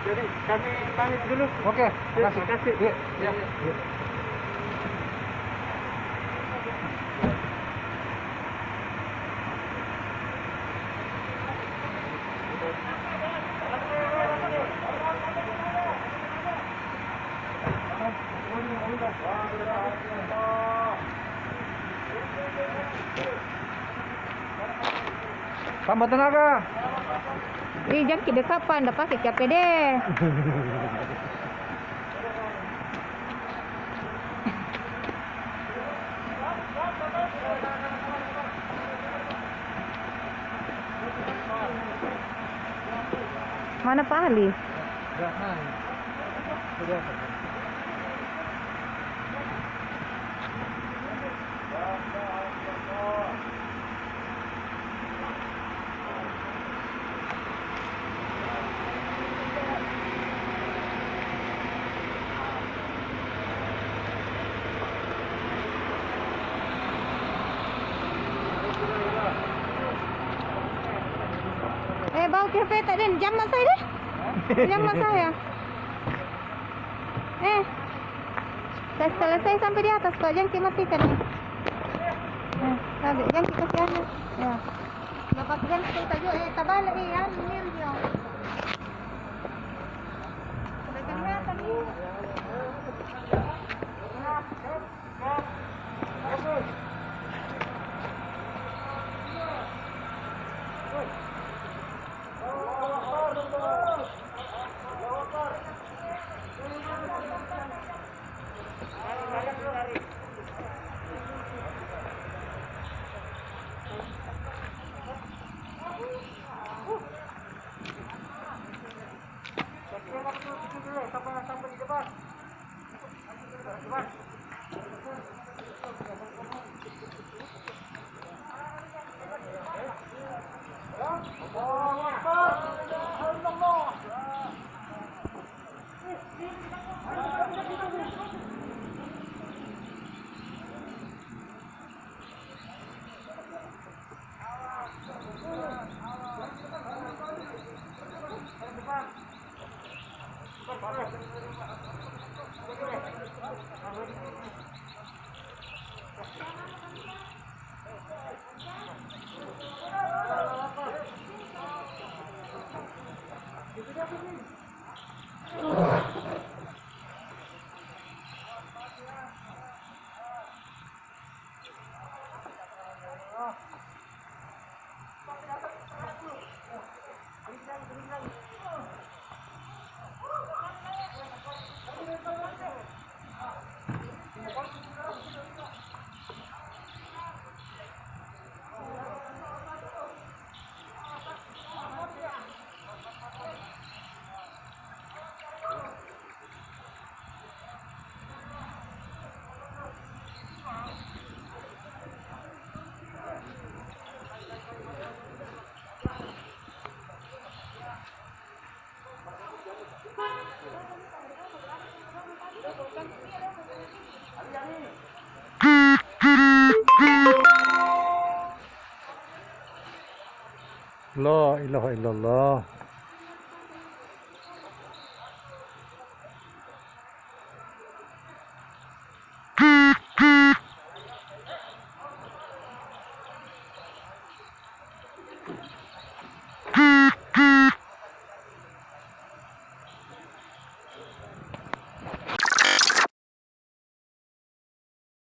Jadi kami pamit dulu. Oke, Terima makasih. kasih. Iya, Ya. iya. Tambah tenaga. Jam kita kapan? Dah pakai KPD. Mana Pak Ali? Jangan. Sudah. Bau KP tak ada jam mak saya deh. Jam mak saya. Dah selesai sampai di atas kok, jangan matikan ni. Jangan kita kasih anu. Ya. Bapak jangan kita tajuk tabal ya, mir dia. Sudah kelihatan ni. Sampai di depan. La ilaha illallah.